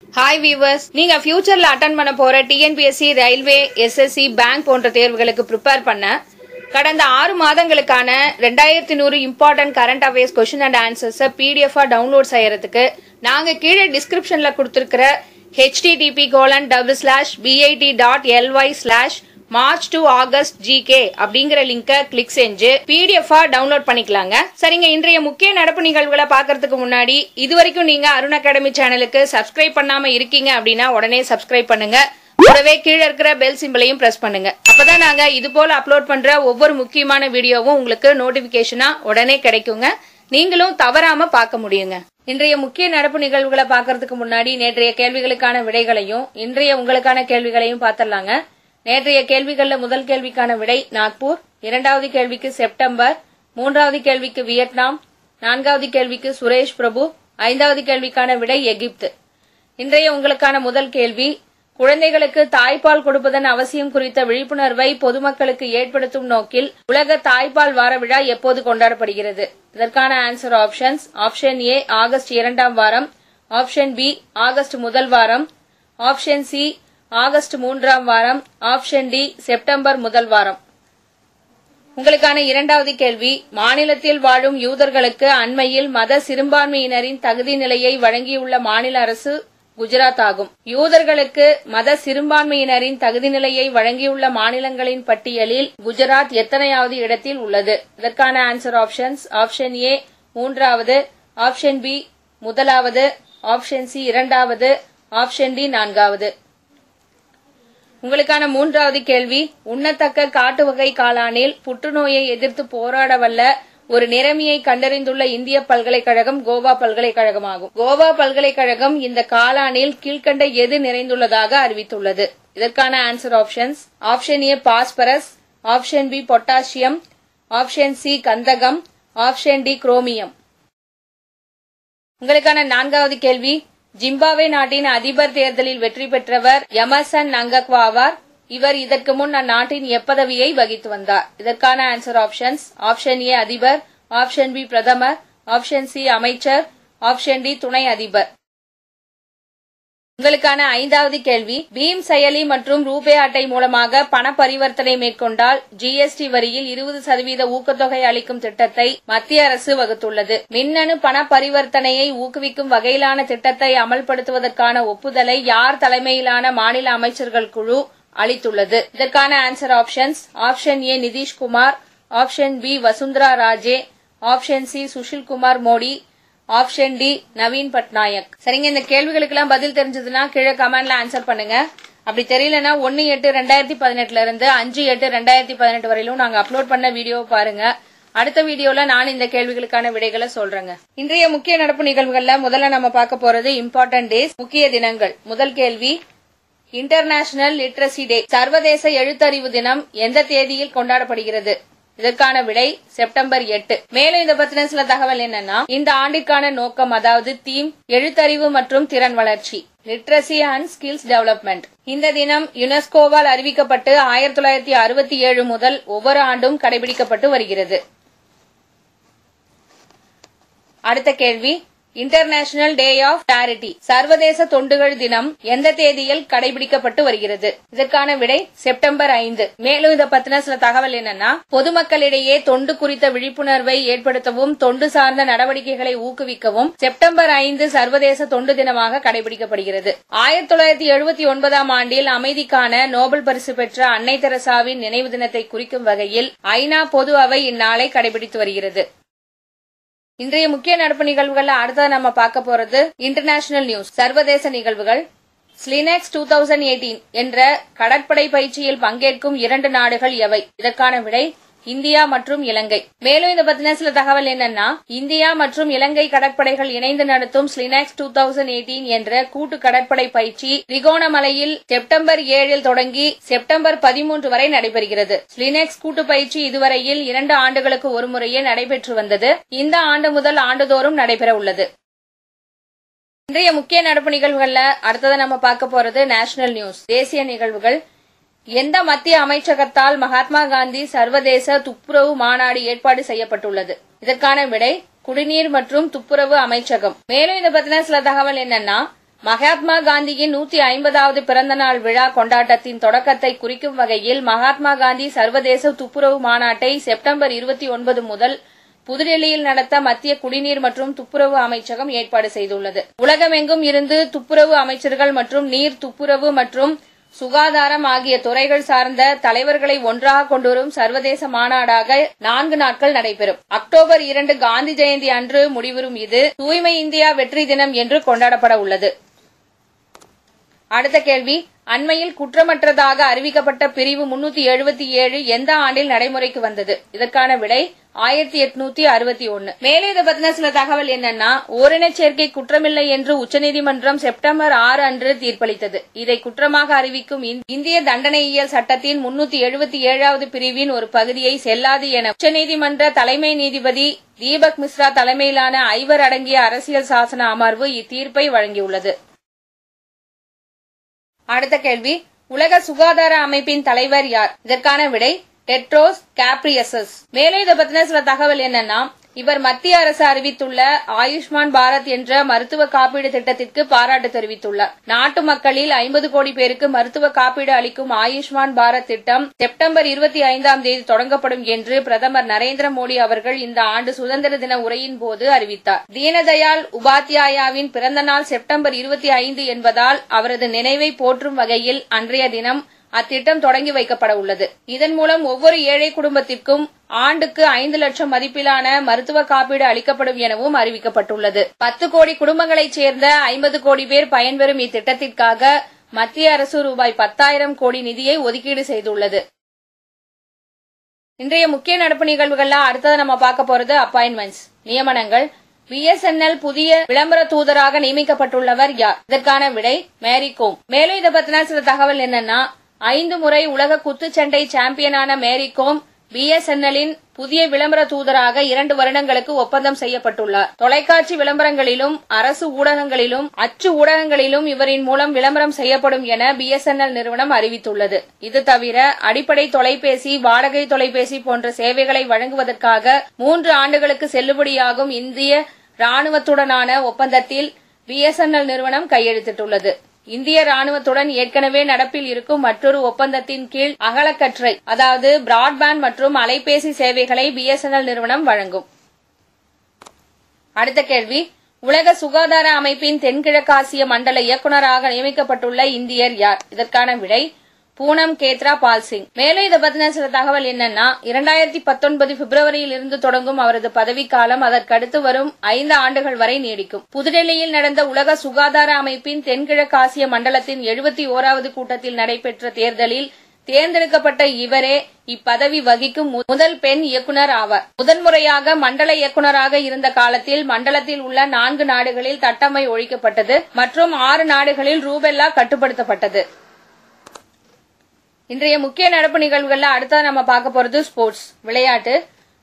Hi viewers, நீங்க ஃபியூச்சர்ல attend பண்ண போற TNPSC, ரயில்வே, SSC, பேங்க் போன்ற தேர்வுகளுக்கு ப்ரிப்பேர் பண்ண கடந்த 6 மாதங்களுக்கான 2100 important current affairs question and answers PDF-ஆ டவுன்லோட் செய்யறதுக்கு நாங்க கீழே டிஸ்கிரிப்ஷன்ல கொடுத்திருக்கிற http://bit.ly/March to August GK அப்படிங்கிற லிங்கை கிளிக் செஞ்சு PDF-ஆ டவுன்லோட் பண்ணிக்கலாங்க. சரிங்க, இன்றைய முக்கிய நடப்பு நிகழ்வுகளை பார்க்கறதுக்கு முன்னாடி இதுவரைக்கும் நீங்க அருண் அகாடமி சேனலுக்கு சப்ஸ்கிரைப் பண்ணாம இருக்கீங்க அப்படின்னா உடனே சப்ஸ்கிரைப் பண்ணுங்க. கூடவே கீழே இருக்கிற பெல் சிம்பலையும் பிரஸ் பண்ணுங்க. அப்பதான் நாங்க இது போல அப்லோட் பண்ற ஒவ்வொரு முக்கியமான வீடியோவும் உங்களுக்கு நோட்டிபிகேஷனா உடனே கிடைக்குங்க. நீங்களும் தவறாம பார்க்க முடியுங்க. இன்றைய முக்கிய நடப்பு நிகழ்வுகளை பார்க்கறதுக்கு முன்னாடி நேற்றைய கேள்விகளுக்கான விடைகளையும் இன்றைய உங்களுக்கான கேள்விகளையும் பார்த்தரலாங்க. நேற்றைய கேள்விகள்ல முதல் கேள்விக்கான விடை நாக்பூர், இரண்டாவது கேள்விக்கு செப்டம்பர், மூன்றாவது கேள்விக்கு வியட்நாம், நான்காவது கேள்விக்கு சுரேஷ் பிரபு, ஐந்தாவது கேள்விக்கான விடை எகிப்து. இன்றைய உங்களுக்கான முதல் கேள்வி, குழந்தைகளுக்கு தாய்ப்பால் கொடுப்பதன் அவசியம் குறித்த விழிப்புணர்வை பொதுமக்களுக்கு ஏற்படுத்தும் நோக்கில் உலக தாய்ப்பால் வார விழா எப்போது கொண்டாடப்படுகிறது? இதற்கான ஆன்சர் ஆப்ஷன்ஸ்: ஆப்ஷன் ஏ ஆகஸ்ட் 2ஆம் வாரம், ஆப்ஷன் பி ஆகஸ்ட் 1 வாரம், ஆப்ஷன் சி ஆகஸ்ட் 3ஆம் வாரம், ஆப்ஷன் டி செப்டம்பர் 1 வாரம். உங்களுக்கான இரண்டாவது கேள்வி, மாநிலத்தில் வாழும் யூதர்களுக்கு அண்மையில் மத சிறுபான்மையினரின் தகுதி நிலையை வழங்கியுள்ள மாநில அரசு குஜராத் ஆகும். யூதர்களுக்கு மத சிறுபான்மையினரின் தகுதி நிலையை வழங்கியுள்ள மாநிலங்களின் பட்டியலில் குஜராத் எத்தனையாவது இடத்தில் உள்ளது? இதற்கான ஆன்சர் ஆப்ஷன்ஸ்: ஆப்ஷன் ஏ 3வது, ஆப்ஷன் பி 1வது, ஆப்ஷன் சி 2வது, ஆப்ஷன் டி 4வது. உங்களுக்கான மூன்றாவது கேள்வி, உண்ணத்தக்க காட்டு வகை காளானில் புற்றுநோயை எதிர்த்து போராட வல்ல ஒரு நிறமியை கண்டறிந்துள்ள இந்திய பல்கலைக்கழகம் கோவா பல்கலைக்கழகமாகும். கோவா பல்கலைக்கழகம் இந்த காளானில் கீழ்கண்ட எது நிறைந்துள்ளதாக அறிவித்துள்ளது? இதற்கான answer options: option A phosphorus, option B potassium, option C கந்தகம், ஆப்ஷன் டி குரோமியம். உங்களுக்கான நான்காவது கேள்வி, ஜிம்பாப்வே நாட்டின் அதிபர் தேர்தலில் வெற்றி பெற்றவர் எமர்சன் நங்கக்வா ஆவார். இவர் இதற்கு முன் அந்நாட்டின் எப்பதவியை வகித்து வந்தார்? இதற்கான ஆன்சர் ஆப்ஷன்ஸ்: ஆப்ஷன் ஏ அதிபர், ஆப்ஷன் பி பிரதமர், ஆப்ஷன் சி அமைச்சர், ஆப்ஷன் டி துணை அதிபர். உங்களுக்கான ஐந்தாவது கேள்வி, பீம் செயலி மற்றும் ரூபே அட்டை மூலமாக பண பரிவர்த்தனை மேற்கொண்டால் GST வரியில் 20% ஊக்கத்தொகை அளிக்கும் திட்டத்தை மத்திய அரசு வகுத்துள்ளது. மின்னணு பண பரிவர்த்தனையை ஊக்குவிக்கும் வகையிலான திட்டத்தை அமல்படுத்துவதற்கான ஒப்புதலை யார் தலைமையிலான மாநில அமைச்சர்கள் குழு அளித்துள்ளது? இதற்கான answer options: option A Nitish Kumar, option B Vasundhara Raje, option C Sushil Kumar Modi, option D Naveen Patnaik. சரிங்க, இந்த கேள்விகளுக்கெல்லாம் பதில் தெரிஞ்சதுன்னா கீழே கமெண்ட்ல ஆன்சர் பண்ணுங்க. அப்படி தெரியலனா 1/8/2018 இருந்து 5/8/2018 வரையிலும் நாங்க அப்லோட் பண்ண வீடியோ பாருங்க. அடுத்த வீடியோல நான் இந்த கேள்விகளுக்கான விடைகளை சொல்றேங்க. இன்றைய முக்கிய நடப்பு நிகழ்வுகள்ல முதல்ல நம்ம பார்க்க போறது இம்பார்ட்டன்ட் டேஸ், முக்கிய தினங்கள். முதல் கேள்வி, இன்டர்நேஷனல் லிட்ரசி டே, சர்வதேச எழுத்தறிவு தினம் எந்த தேதியில் கொண்டாடப்படுகிறது? இதற்கான விடை செப்டம்பர் 8. மேலும் இதை பத்தின சில தகவல் என்னன்னா, இந்த ஆண்டிற்கான நோக்கம், அதாவது தீம், எழுத்தறிவு மற்றும் திறன் வளர்ச்சி, லிட்ரசி அண்ட் ஸ்கில்ஸ் டெவலப்மெண்ட். இந்த தினம் யுனெஸ்கோவால் அறிவிக்கப்பட்டு 1967 முதல் ஒவ்வொரு ஆண்டும் கடைபிடிக்கப்பட்டு வருகிறது. அடுத்த கேள்வி, இன்டர்நேஷனல் டே ஆஃப் சேரிட்டி, சர்வதேச தொண்டுகள் தினம் எந்த தேதியில் கடைபிடிக்கப்பட்டு வருகிறது? இதற்கான விடை செப்டம்பர் 5. மேலும் இதை பத்தின சில தகவல் என்னன்னா, பொதுமக்களிடையே தொண்டு குறித்த விழிப்புணர்வை ஏற்படுத்தவும் தொண்டு சார்ந்த நடவடிக்கைகளை ஊக்குவிக்கவும் செப்டம்பர் 5 சர்வதேச தொண்டு தினமாக கடைபிடிக்கப்படுகிறது. 1979ஆம் ஆண்டில் அமைதிக்கான நோபல் பரிசு பெற்ற அன்னை தெரசாவின் நினைவு தினத்தை குறிக்கும் வகையில் ஐநா பொது அவை இந்நாளை கடைபிடித்து வருகிறது. இன்றைய முக்கிய நடப்பு நிகழ்வுகள் அடுத்தது நம்ம பார்க்க போறது இன்டர்நேஷனல் நியூஸ், சர்வதேச நிகழ்வுகள். ஸ்லினெக்ஸ் 2018 என்ற கடற்படை பயிற்சியில் பங்கேற்கும் 2 நாடுகள் எவை? இதற்கான விடை இந்தியா மற்றும் இலங்கை. மேலும் இதை பத்தின சில தகவல் என்னன்னா, இந்தியா மற்றும் இலங்கை கடற்படைகள் இணைந்து நடத்தும் ஸ்லினெக்ஸ் 2018 என்ற கூட்டு கடற்படை பயிற்சி திரிகோணமலையில் செப்டம்பர் 7 தொடங்கி செப்டம்பர் 13 வரை நடைபெறுகிறது. ஸ்லினெக்ஸ் கூட்டு பயிற்சி இதுவரையில் 2 ஆண்டுகளுக்கு ஒரு முறையே நடைபெற்று வந்தது. இந்த ஆண்டு முதல் ஆண்டுதோறும் நடைபெற உள்ளது. இன்றைய முக்கிய நடப்பு நிகழ்வுகள்ல அடுத்ததை நம்ம பார்க்க போறது நேஷனல் நியூஸ், தேசிய நிகழ்வுகள். எந்த மத்திய அமைச்சகத்தால் மகாத்மா காந்தி சர்வதேச துப்புரவு மாநாடு ஏற்பாடு செய்யப்பட்டுள்ளது? இதற்கான விடை குடிநீர் மற்றும் துப்புரவு அமைச்சகம். மேலும் இதை பத்தின சில தகவல் என்னன்னா, மகாத்மா காந்தியின் 150வது பிறந்த நாள் விழா கொண்டாட்டத்தின் தொடக்கத்தை குறிக்கும் வகையில் மகாத்மா காந்தி சர்வதேச துப்புரவு மாநாட்டை செப்டம்பர் 29 முதல் புதுடெல்லியில் நடத்த மத்திய குடிநீர் மற்றும் துப்புரவு அமைச்சகம் ஏற்பாடு செய்துள்ளது. உலகமெங்கும் இருந்து துப்புரவு அமைச்சர்கள் மற்றும் நீர், துப்புரவு மற்றும் சுகாதாரம் ஆகிய துறைகள் சார்ந்த தலைவர்களை ஒன்றாக கொண்டுவரும் சர்வதேச மாநாடாக 4 நாட்கள் நடைபெறும். அக்டோபர் 2 காந்தி ஜெயந்தி அன்று முடிவரும் இது தூய்மை இந்தியா வெற்றி தினம் என்று கொண்டாடப்பட உள்ளது. அடுத்த கேள்வி, அண்மையில் குற்றமற்றதாக அறிவிக்கப்பட்ட பிரிவு 377 எந்த ஆண்டில் நடைமுறைக்கு வந்தது? இதற்கான விடை 1861. மேலே இதை பத்தின சில தகவல் என்னன்னா, ஓரினச் சேர்க்கை குற்றமில்லை என்று உச்சநீதிமன்றம் செப்டம்பர் 6 அன்று தீர்ப்பளித்தது. இதை குற்றமாக அறிவிக்கும் இந்திய தண்டனையியல் சட்டத்தின் 377வது பிரிவின் ஒரு பகுதியை செல்லாது என உச்சநீதிமன்ற தலைமை நீதிபதி தீபக் மிஸ்ரா தலைமையிலான 5 அடங்கிய அரசியல் சாசன அமர்வு இத்தீர்ப்பை வழங்கியுள்ளது. அடுத்த கேள்வி, உலக சுகாதார அமைப்பின் தலைவர் யார்? இதற்கான விடை டெட்ரோஸ் கேப்ரியசஸ். மேலும் இதை பத்தின சில தகவல் என்னன்னா, இவர் மத்திய அரசு அறிவித்துள்ள ஆயுஷ்மான் பாரத் என்ற மருத்துவ காப்பீடு திட்டத்திற்கு பாராட்டு தெரிவித்துள்ளார். நாட்டு மக்களில் 50 கோடி பேருக்கு மருத்துவ காப்பீடு அளிக்கும் ஆயுஷ்மான் பாரத் திட்டம் செப்டம்பர் 25ஆம் தேதி தொடங்கப்படும் என்று பிரதமர் நரேந்திர மோடி அவர்கள் இந்த ஆண்டு சுதந்திர தின உரையின் போது அறிவித்தார். தீனதயாள் உபாத்யாயாவின் பிறந்த நாள் செப்டம்பர் 25 என்பதால் அவரது நினைவை போற்றும் வகையில் அன்றைய தினம் அத்திட்டம் தொடங்கி வைக்கப்பட உள்ளது. இதன் மூலம் ஒவ்வொரு ஏழை குடும்பத்திற்கும் ஆண்டுக்கு 5 லட்சம் மதிப்பிலான மருத்துவ காப்பீடு அளிக்கப்படும் எனவும் அறிவிக்கப்பட்டுள்ளது. 10 கோடி குடும்பங்களைச் சேர்ந்த 50 கோடி பேர் பயன்பெறும் இத்திட்டத்திற்காக மத்திய அரசு ரூபாய் 10,000 கோடி நிதியை ஒதுக்கீடு செய்துள்ளது. இன்றைய முக்கிய நடப்பு நிகழ்வுகள்ல அடுத்தது நம்ம பார்க்க போறது அப்பாயின்மெண்ட்ஸ், நியமனங்கள். BSNL புதிய விளம்பர தூதராக நியமிக்கப்பட்டுள்ளவர் யார்? இதற்கான விடை மேரி கோம். மேலும் இதை பத்தின சில தகவல் என்னன்னா, 5 முறை உலக குத்துச்சண்டை சாம்பியனான மேரி கோம் BSNLின் புதிய விளம்பர தூதராக 2 வருடங்களுக்கு ஒப்பந்தம் செய்யப்பட்டுள்ளார். தொலைக்காட்சி விளம்பரங்களிலும் அரசு ஊடகங்களிலும் அச்சு ஊடகங்களிலும் இவரின் மூலம் விளம்பரம் செய்யப்படும் என BSNL நிறுவனம் அறிவித்துள்ளது. இது தவிர அடிப்படை தொலைபேசி, வாடகை தொலைபேசி போன்ற சேவைகளை வழங்குவதற்காக 3 ஆண்டுகளுக்கு செல்லுபடியாகும் இந்திய ராணுவத்துடனான ஒப்பந்தத்தில் BSNL நிறுவனம் கையெழுத்திட்டுள்ளது. இந்திய ராணுவத்துடன் ஏற்கனவே நடப்பில் இருக்கும் மற்றொரு ஒப்பந்தத்தின் கீழ் அகலக்கற்றை, அதாவது பிராட்பேண்ட் மற்றும் அலைபேசி சேவைகளை BSNL நிறுவனம் வழங்கும். அடுத்த கேள்வி, உலக சுகாதார அமைப்பின் தென்கிழக்காசிய மண்டல இயக்குநராக நியமிக்கப்பட்டுள்ள இந்தியர் யார்? இதற்கான விடை பூனம் கேத்ரா பால் சிங். மேலும் இதை பத்தின சில தகவல் என்னன்னா, 2019 பிப்ரவரியில் இருந்து தொடங்கும் அவரது பதவிக்காலம் அதற்கடுத்து வரும் 5 ஆண்டுகள் வரை நீடிக்கும். புதுடெல்லியில் நடந்த உலக சுகாதார அமைப்பின் தென்கிழக்காசிய மண்டலத்தின் 71வது கூட்டத்தில் நடைபெற்ற தேர்தலில் தேர்ந்தெடுக்கப்பட்ட இவரே இப்பதவி வகிக்கும் முதல் பெண் இயக்குநர் ஆவார். முதன்முறையாக மண்டல இயக்குநராக இருந்த காலத்தில் மண்டலத்தில் உள்ள 4 நாடுகளில் தட்டம்மை ஒழிக்கப்பட்டது மற்றும் 6 நாடுகளில் ரூபெல்லா கட்டுப்படுத்தப்பட்டது. இன்றைய முக்கிய நடப்பு நிகழ்வுகள்ல அடுத்தா நம்ம பார்க்க போறது ஸ்போர்ட்ஸ், விளையாட்டு.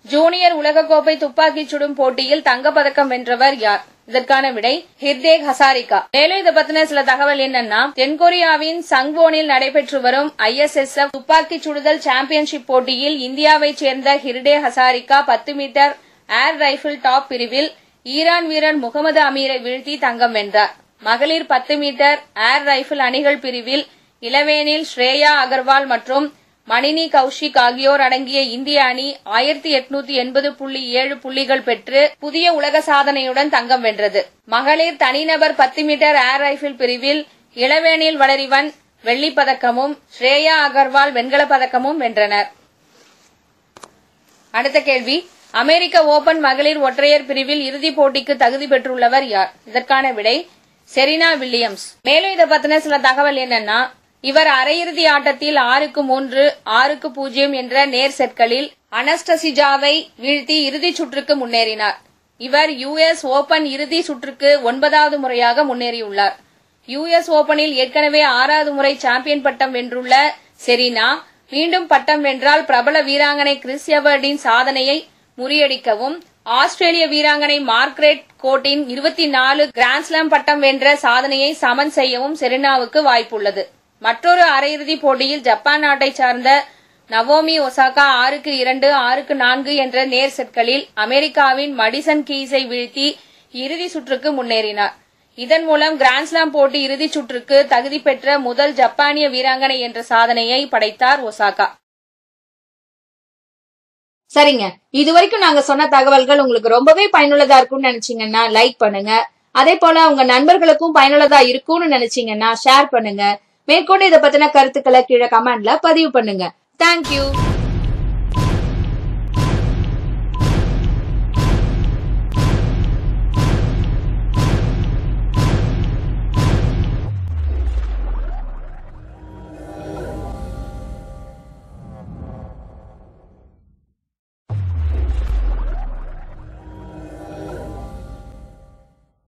ஜூனியர் உலகக்கோப்பை துப்பாக்கிச் சுடும் போட்டியில் தங்கப்பதக்கம் வென்றவர் யார்? இதற்கான விடை ஹிர்தேக் ஹசாரிகா. மேலும் இதை பத்தின சில தகவல் என்னன்னா, தென்கொரியாவின் சங்வோனில் நடைபெற்று வரும் ISSF துப்பாக்கிச் சுடுதல் சாம்பியன்ஷிப் போட்டியில் இந்தியாவைச் சேர்ந்த Hirday Hazarika 10 metre air rifle top பிரிவில் ஈரான் வீரர் முகமது அமீரை வீழ்த்தி தங்கம் வென்றார். மகளிர் 10 மீட்டர் ஏர் ரைபிள் அணிகள் பிரிவில் இளவேனில் ஸ்ரேயா அகர்வால் மற்றும் மணினி கௌஷிக் ஆகியோர் அடங்கிய இந்திய அணி 1880.7 புள்ளிகள் பெற்று புதிய உலக சாதனையுடன் தங்கம் வென்றது. மகளிர் தனிநபர் 10 மீட்டர் ஏர் ரைபிள் பிரிவில் இளவேனில் வளரிவன் வெள்ளிப் பதக்கமும் ஸ்ரேயா அகர்வால் வெண்கலப் பதக்கமும் வென்றனர். அடுத்த கேள்வி, அமெரிக்க ஓபன் மகளிர் ஒற்றையர் பிரிவில் இறுதிப் போட்டிக்கு தகுதி பெற்றுள்ளவர் யார்? இதற்கான விடை செரீனா வில்லியம்ஸ். மேலும் இதை பத்தின சில தகவல் என்னன்னா, இவர் அரையிறுதி ஆட்டத்தில் 6-3, 6-0 என்ற நேர் செட்களில் அனஸ்டசிஜாவை வீழ்த்தி இறுதிச் சுற்றுக்கு முன்னேறினார். இவர் US ஓபன் இறுதி சுற்றுக்கு 9வது முறையாக முன்னேறியுள்ளார். US ஓபனில் ஏற்கனவே 6வது முறை சாம்பியன் பட்டம் வென்றுள்ள செரீனா மீண்டும் பட்டம் வென்றால் பிரபல வீராங்கனை கிறிஸ் எவர்டின் சாதனையை முறியடிக்கவும் ஆஸ்திரேலிய வீராங்கனை மார்க்ரெட் கோட்டின் 24 கிராண்ட்ஸ்லாம் பட்டம் வென்ற சாதனையை சமன் செய்யவும் செரீனாவுக்கு வாய்ப்புள்ளது. மற்றொரு அரையிறுதிப் போட்டியில் ஜப்பான் நாட்டை சார்ந்த நவோமி ஒசாகா 6-2, 6-4 என்ற நேர் செட்களில் அமெரிக்காவின் மடிசன் கீஸை வீழ்த்தி இறுதி சுற்றுக்கு முன்னேறினார். இதன் மூலம் கிராண்ட்ஸ்லாம் போட்டி இறுதிச் சுற்றுக்கு தகுதி பெற்ற முதல் ஜப்பானிய வீராங்கனை என்ற சாதனையை படைத்தார் ஒசாகா. சரிங்க, இதுவரைக்கும் நாங்க சொன்ன தகவல்கள் உங்களுக்கு ரொம்பவே பயனுள்ளதா இருக்கும்னு நினைச்சீங்கன்னா லைக் பண்ணுங்க. அதே போல உங்க நண்பர்களுக்கும் பயனுள்ளதா இருக்கும்னு நினைச்சீங்கன்னா ஷேர் பண்ணுங்க. மேற்கொண்டு இதை பத்தின கருத்துக்களை கீழே கமெண்ட்ல பதிவு பண்ணுங்க. தேங்க்யூ.